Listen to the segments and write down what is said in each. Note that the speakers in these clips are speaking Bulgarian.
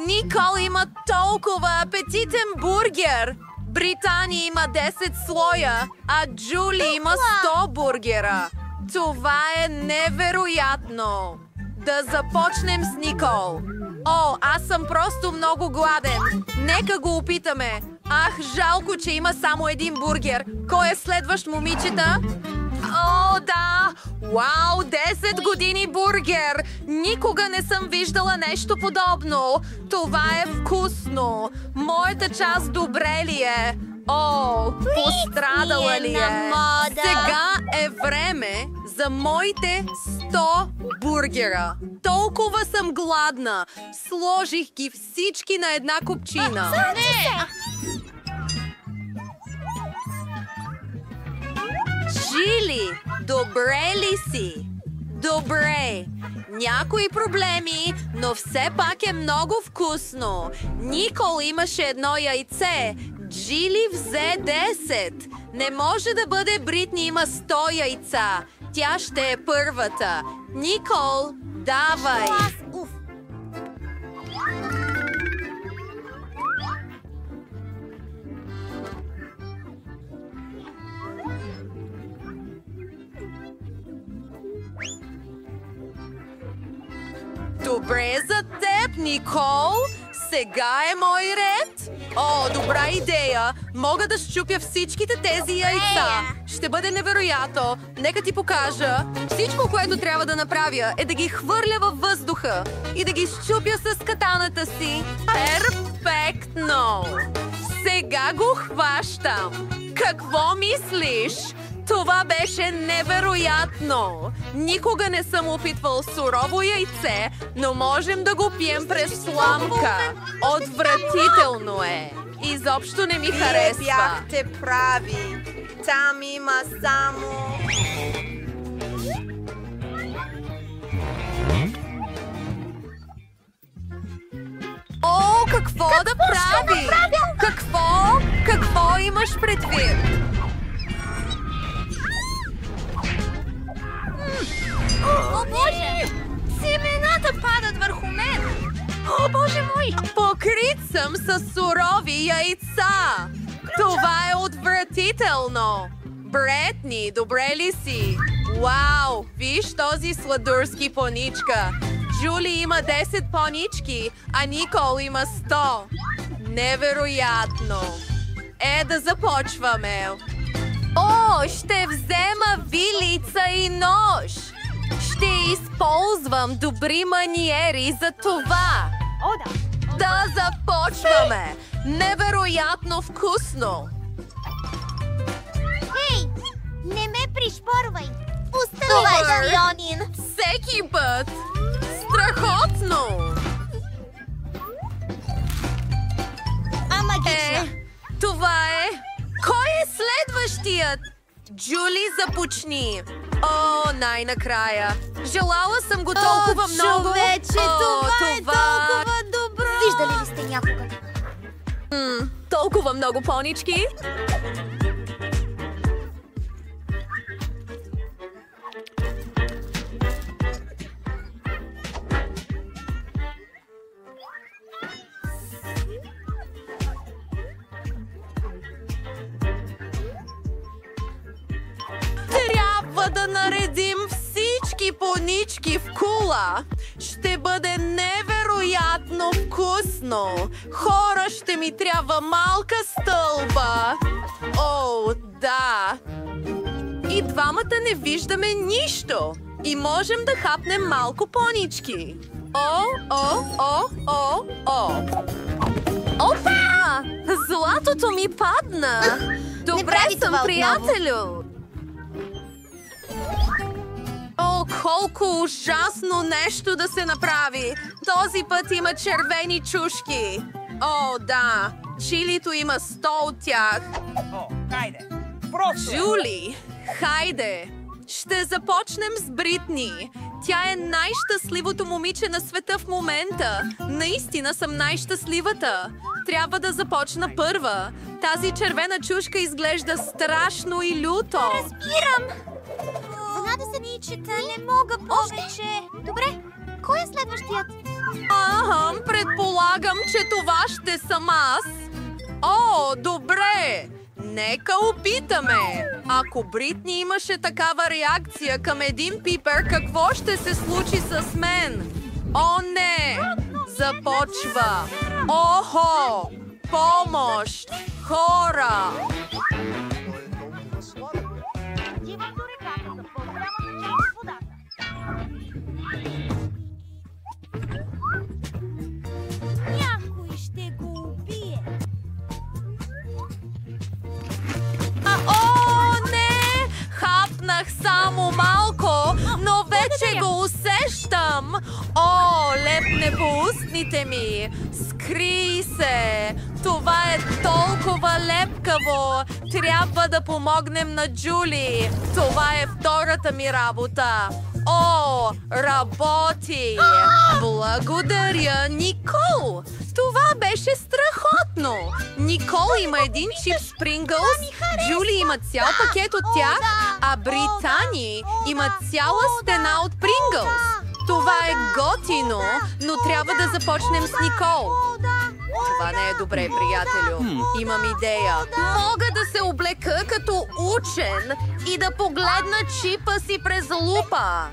Никол има толкова апетитен бургер! Британия има 10 слоя, а Джули има 100 бургера. Това е невероятно! Да започнем с Никол. О, аз съм просто много гладен. Нека го опитаме. Ах, жалко, че има само един бургер. Кой е следващ, момичета? О, да! Вау, 10 години бургер! Никога не съм виждала нещо подобно. Това е вкусно. Моята част добре ли е? О, пострадала ли е? Сега е време за моите 100 бургера. Толкова съм гладна. Сложих ги всички на една купчина. Джили, добре ли си? Добре. Някои проблеми, но все пак е много вкусно. Никол имаше едно яйце. Джили взе 10. Не може да бъде Бритни има 100 яйца. Тя ще е първата. Никол, давай! Добре за теб, Никол! Сега е мой ред! О, добра идея! Мога да счупя всичките тези яйца! Ще бъде невероятно! Нека ти покажа! Всичко, което трябва да направя, е да ги хвърля във въздуха и да ги счупя с катаната си! Перфектно! Сега го хващам! Какво мислиш? Това беше невероятно! Никога не съм опитвал сурово яйце, но можем да го пием през сламка. Отвратително е! Изобщо не ми харесва. Бяхте прави. Там има само... О, какво да прави? Какво? Какво имаш предвид? О, Боже! Семената падат върху мен! О, Боже мой! Покрит съм с сурови яйца! Това е отвратително! Бретни, добре ли си? Вау! Виж този сладурски поничка! Джули има 10 понички, а Никол има 100. Невероятно! Да започваме! О, ще взема вилица и нож! Ще използвам добри маниери за това! О, да! Да започваме! Невероятно вкусно! Хей! Не ме пришпорвай! Остави ме, Леонин! Всеки път! Страхотно! Магично! Това е... Кой е следващият? Джули, започни! О, най-накрая! Желала съм го толкова много! Човече, това е толкова добро! Виждали ли сте някога? Толкова много понички! Трябва да наредим всички понички в кула. Ще бъде невероятно вкусно. Хора, ще ми трябва малка стълба. О, да. И двамата не виждаме нищо. И можем да хапнем малко понички. О! Опа! Златото ми падна. Добре съм, приятелю. О, колко ужасно нещо да се направи! Този път има червени чушки! О, да! Чилито има 100 от тях! О, хайде! Просто! Джули, хайде! Ще започнем с Бритни! Тя е най-щастливото момиче на света в момента! Наистина съм най-щастливата! Трябва да започна първа! Тази червена чушка изглежда страшно и люто! Разбирам! Знада се, Ничета, не мога повече. Добре, кой е следващият? Предполагам, че това ще съм аз. О, добре! Нека опитаме. Ако Бритни имаше такава реакция към един пипер, какво ще се случи с мен? О, не! Започва. Охо! Помощ! Хора! Някой ще го убие. О, не! Хапнах само малко, но вече го усещам. О, лепне по устните ми. Скри се. Това е толкова лепкаво. Трябва да помогнем на Джули. Това е втората ми работа. О, работи! Благодаря, Никол! Това беше страхотно! Никол има един чип Принглс, Джули има цял пакет от тях, а Британи има цяла стена от Принглс. Това е готино, но трябва да започнем с Никол. Това не е добре, приятелю. Имам идея. Мога да се облека като учен и да погледна чипа си през лупа.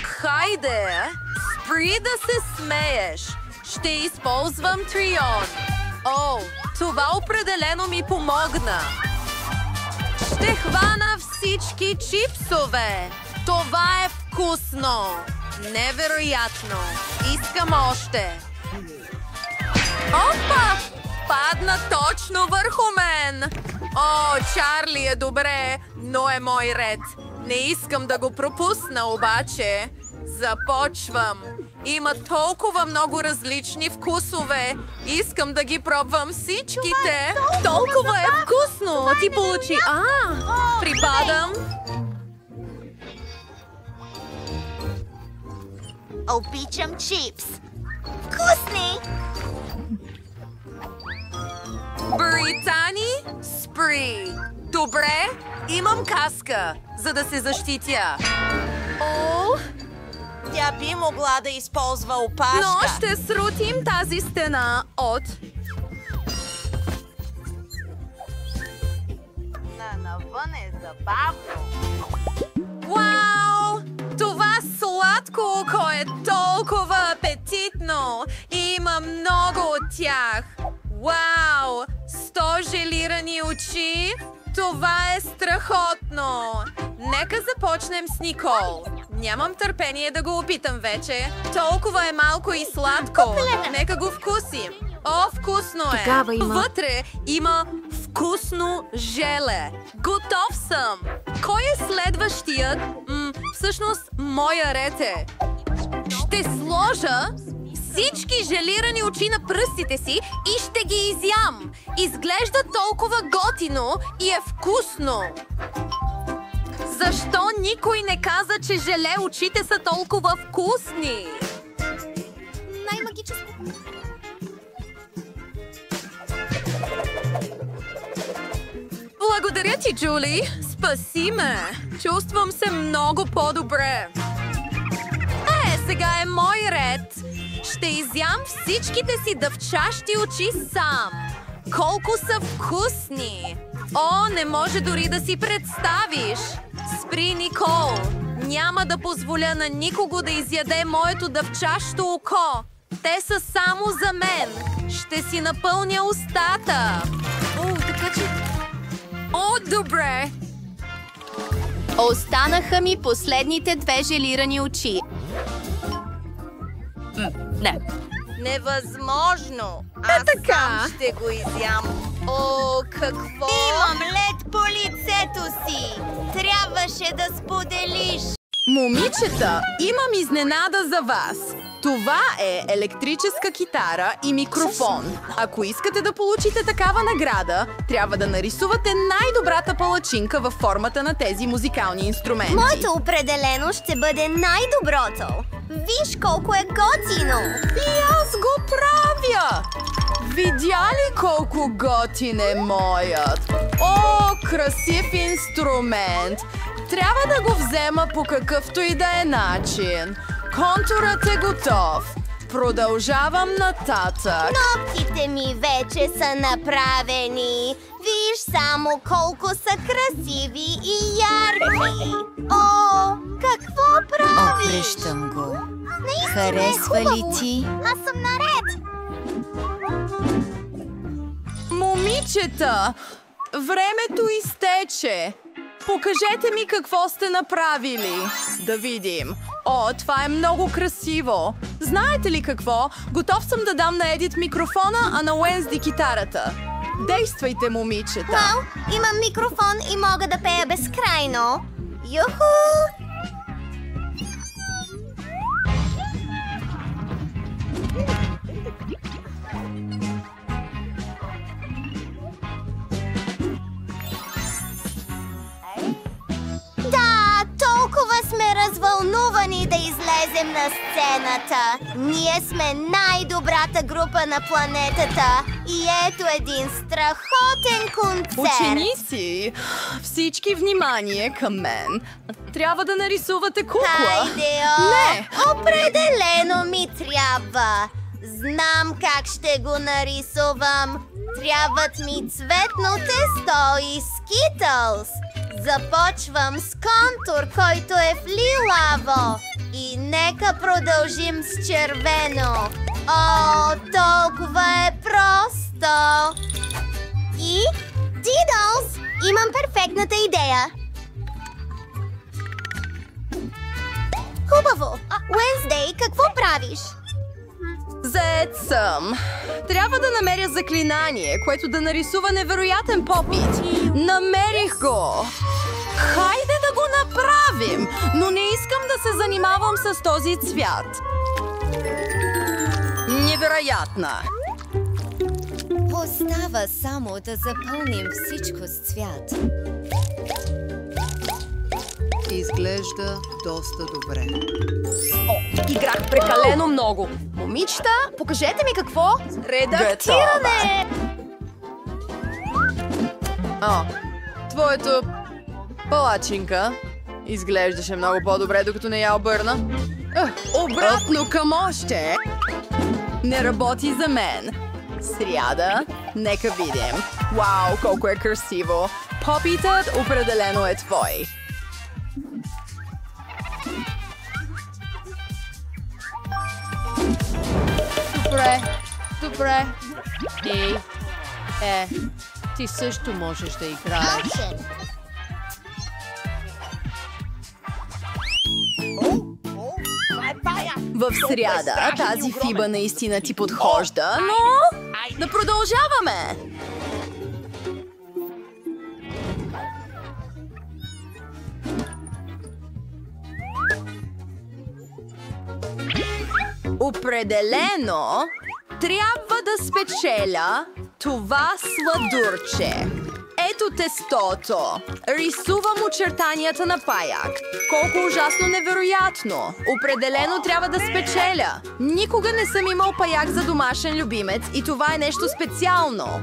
Хайде, спри да се смееш. Ще използвам Трион. О, това определено ми помогна. Ще хвана всички чипсове. Това е вкусно. Невероятно. Искам още. Опа! Падна точно върху мен. О, Чарли е добре, но е мой ред. Не искам да го пропусна обаче. Започвам. Има толкова много различни вкусове. Искам да ги пробвам всичките. Толкова е вкусно. Ти получи... припадам. Обичам чипс. Вкусни! Британи, спри. Добре, имам каска, за да се защитя. О, Тя би могла да използва опашка. но ще срутим тази стена от... Навън е забавно. Вау! Това сладко око е толкова апетитно! Има много от тях! Вау! 100 желирани очи! Това е страхотно! Нека започнем с Никол. Нямам търпение да го опитам вече. Толкова е малко и сладко. Нека го вкусим. О, вкусно е! Тогава има- Вътре има вкусно желе. Готов съм! Кой е следващият? Всъщност, моя ред е. Ще сложа всички желирани очи на пръстите си и ще ги изям. Изглежда толкова готино и е вкусно. Защо никой не каза, че желе очите са толкова вкусни? Най-магическо. Благодаря ти, Джули. Спаси ме. Чувствам се много по-добре. Сега е мой ред. Ще изям всичките си дъвчащи очи сам. Колко са вкусни! О, не може дори да си представиш! Спри, Никол! Няма да позволя на никого да изяде моето дъвчащо око. Те са само за мен. Ще си напълня устата. О, така че... О, добре! Останаха ми последните 2 желирани очи. Не. Невъзможно! Аз така. сам ще го изям. О, какво? Имам лед по лицето си. Трябваше да споделиш. Момичета, имам изненада за вас. Това е електрическа китара и микрофон. Ако искате да получите такава награда, трябва да нарисувате най-добрата палачинка във формата на тези музикални инструменти. Моето определено ще бъде най-доброто. Виж колко е готино! И аз го правя! Видя ли колко готин е моят? О, красив инструмент! Трябва да го взема по какъвто и да е начин. Контурът е готов. Продължавам нататък. Ногтите ми вече са направени. Виж само колко са красиви и ярки. О, какво правиш? Обръщам го. Наистина Харесва е ли хубаво. ти? Аз съм наред. Момичета, времето изтече. Покажете ми какво сте направили. Да видим. О, това е много красиво. Знаете ли какво? Готов съм да дам на Едит микрофона, а на Уенсди китарата. Действайте, момичета. Вау, имам микрофон и мога да пея безкрайно. Юху! Да, толкова сме развълнувани да излезем на сцената. Ние сме най-добрата група на планетата. И ето един страхотен концерт. Ученици, всички внимание към мен. Трябва да нарисувате кукла. Хайде, Не! Определено ми трябва. Знам как ще го нарисувам. Трябват ми цветно тесто и скитълс. Започвам с контур, който е в лилаво. И нека продължим с червено. О, толкова е просто. И, Дидълс, имам перфектната идея. Хубаво! Уенсдей, какво правиш? Зает съм. Трябва да намеря заклинание, което да нарисува невероятен попит. Намерих го! Хайде да го направим, но не искам да се занимавам с този цвят. Невероятна! Остава само да запълним всичко с цвят. Изглежда доста добре. Играх прекалено много. Момичета, покажете ми какво? Редактиране! О, твоето палачинка изглеждаше много по-добре, докато не я обърна. Обратно към още! Не работи за мен. Сряда, нека видим. Вау, колко е красиво! Попитът определено е твой. Добре. Ти също можеш да играеш. В сряда тази фиба наистина ти подхожда, но да продължаваме! Определено трябва да спечеля това сладурче. Ето тестото. Рисувам очертанията на паяк. Колко ужасно невероятно. Определено трябва да спечеля. Никога не съм имал паяк за домашен любимец и това е нещо специално.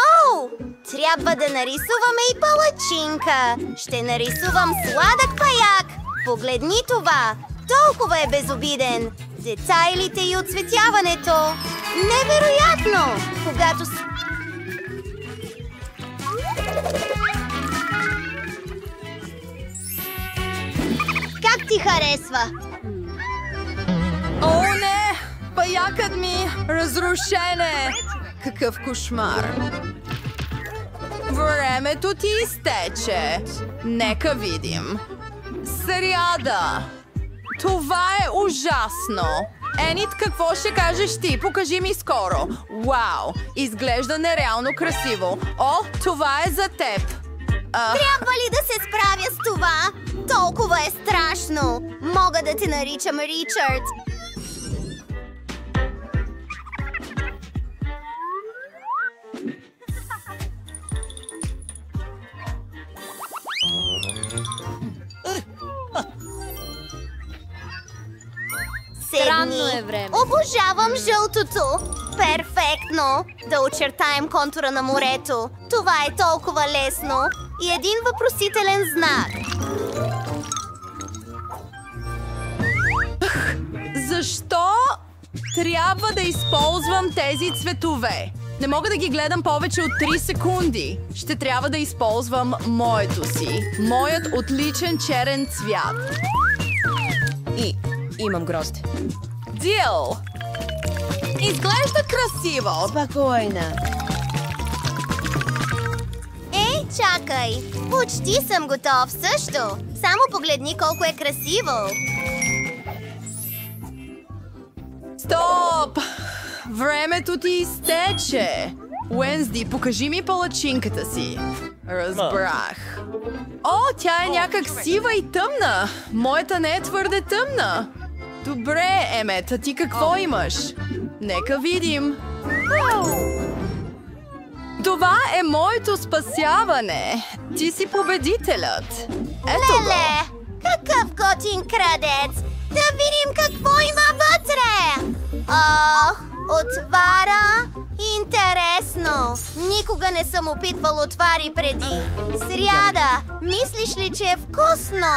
Оу! Трябва да нарисуваме и палачинка. Ще нарисувам сладък паяк. Погледни това. Толкова е безобиден. Детайлите и оцветяването. Невероятно! Когато Как ти харесва? О, не! Паякът ми разрушен е! Какъв кошмар! Времето ти изтече. Нека видим. Сряда! Това е ужасно! Енит, какво ще кажеш ти? Покажи ми скоро. Вау! Изглежда нереално красиво. О, това е за теб. Трябва ли да се справя с това? Толкова е страшно. Мога да те наричам Ричард. Странно е време. Обожавам жълтото. Перфектно. Да очертаем контура на морето. Това е толкова лесно. И един въпросителен знак. Защо трябва да използвам тези цветове? Не мога да ги гледам повече от 3 секунди. Ще трябва да използвам моето си. Моят отличен черен цвят. И имам грозде. Дил! Изглежда красиво. Спокойна. Ей, чакай! Почти съм готов също. Само погледни колко е красиво. Стоп! Времето ти изтече. Уенсди, покажи ми палачинката си. Разбрах. О, тя е някак сива и тъмна. Моята не е твърде тъмна. Добре, Емет, а ти какво имаш? Нека видим. Това е моето спасяване. Ти си победителят. Ето го. Леле! Какъв готин крадец! Да видим какво има вътре! Ох, отвара? Интересно! Никога не съм опитвал отвари преди. Сряда! Мислиш ли, че е вкусно?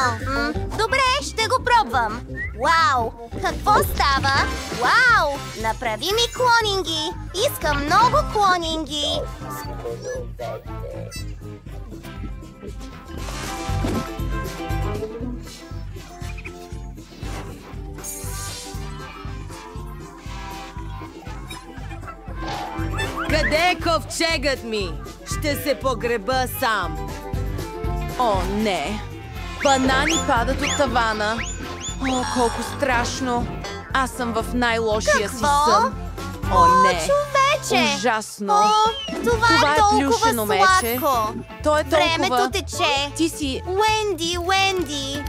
Добре, ще го пробвам. Вау! Какво става? Вау! Направи ми клонинги! Искам много клонинги! Къде е ковчегът ми? Ще се погреба сам. О, не. Банани падат от тавана. О, колко страшно. Аз съм в най-лошия си сън. О, не. Човече! Ужасно. О, това е толкова плюшено мече. сладко. То е толкова... Времето тече. Ти си... Уенди!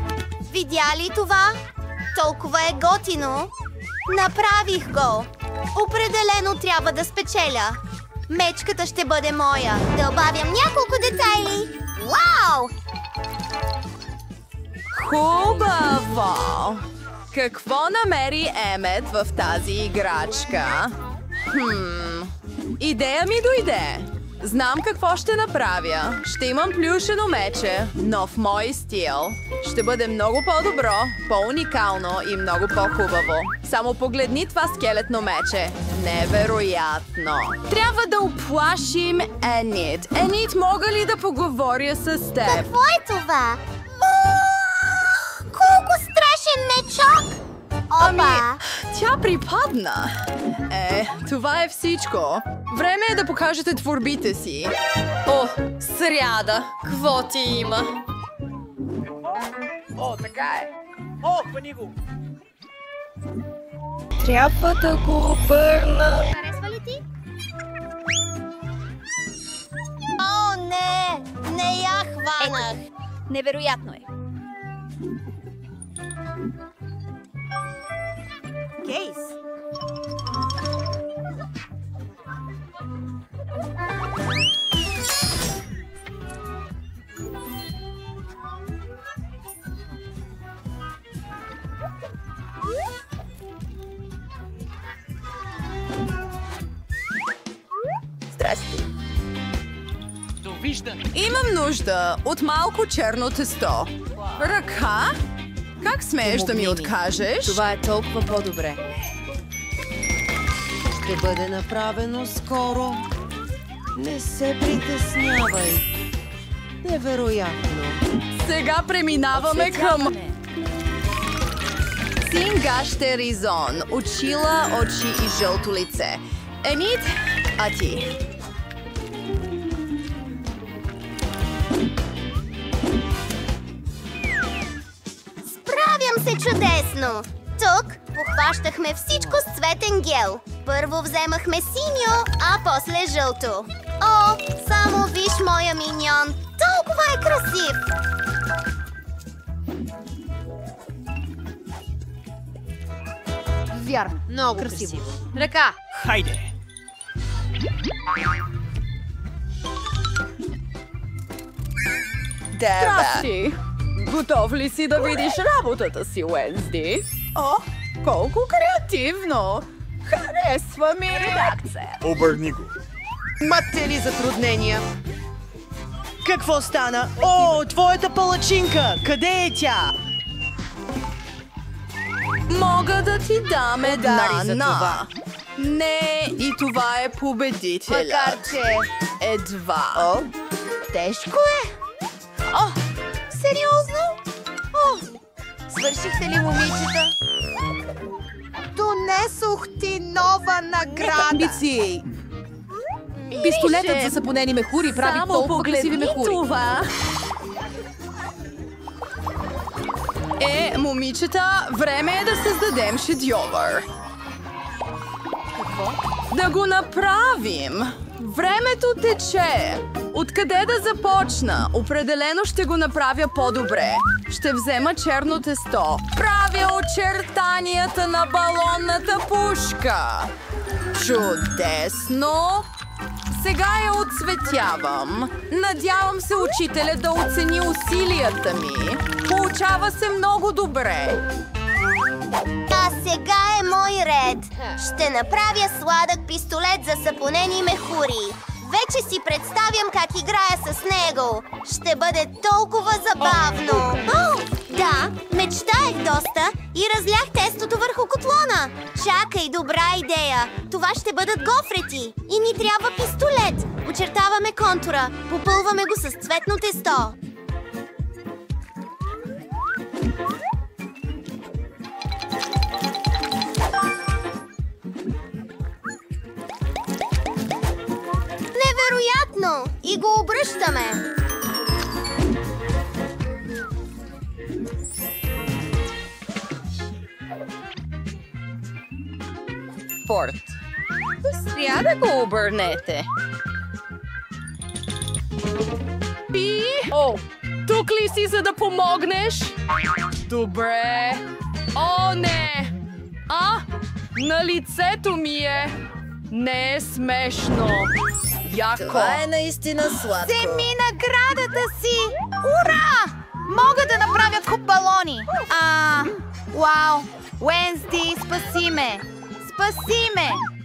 Видя ли това? Толкова е готино. Направих го. Определено трябва да спечеля. Мечката ще бъде моя. Добавям няколко детайли. Вау! Хубаво! Какво намери Емет в тази играчка? Идея ми дойде. Знам какво ще направя. Ще имам плюшено мече, но в мой стил. Ще бъде много по-добро, по-уникално и много по-хубаво. Само погледни това скелетно мече. Невероятно! Трябва да уплашим Енит. Енит, мога ли да поговоря с теб? Какво е това? Колко страшен мечок! Опа! Тя припадна. Това е всичко. Време е да покажете творбите си. О, сряда! Какво ти има? О, така е. О, хвани го. Трябва да го обърна. Харесва ли ти? О, не! Не я хванах! Невероятно е. Кейс. Здрасти. Довиждане. Имам нужда от малко черно тесто. Ръка? Как смееш да ми Помогни ми. откажеш? Това е толкова по-добре. Ще бъде направено скоро. Не се притеснявай. Невероятно. Сега преминаваме към... Сингаштеризон. Очила, очи и жълто лице. Енит, а ти? Справям се чудесно! Тук похващахме всичко с цветен гел. Първо вземахме синьо, а после жълто. О, само виж моя миньон! Толкова е красив! Вярно. Много красиво. Ръка. Хайде! Здрасти! Готов ли си да видиш работата си, Уенсди? О, колко креативно! Харесва ми! Обърни го. Имате ли затруднения? Какво стана? О, твоята палачинка! Къде е тя? Мога да ти дам една Благодари за това. Не, и това е победителят. Макар че... Едва. О, Тежко е! О, сериозно? О, свършихте ли, момичета? Донесох ти нова награда. Амбиции! Пистолетът за сапонени мехури прави Само толкова красиви погледни мехури. това. Момичета, време е да създадем шедьовър. Какво? Да го направим! Времето тече! Откъде да започна? Определено ще го направя по-добре. Ще взема черно тесто. Правя очертанията на балонната пушка. Чудесно! Сега я отцветявам. Надявам се учителя да оцени усилията ми. Получава се много добре. А сега е мой ред. Ще направя сладък пистолет за сапонени мехури. Вече си представям как играя с него. Ще бъде толкова забавно. О, да, мечтаех доста и разлях тестото върху котлона. Чакай, добра идея. Това ще бъдат гофрети. И ни трябва пистолет. Очертаваме контура. Попълваме го с цветно тесто. Невероятно! И го обръщаме. Порт. Быстря да го обърнете. Пи! О, тук ли си, за да помогнеш? Добре. О, не! На лицето ми е. Не е смешно. Яко. Това е наистина сладко. Вземи наградата си! Ура! Мога да направя куп балони! Вау! Уенсди, спаси ме! Спаси ме!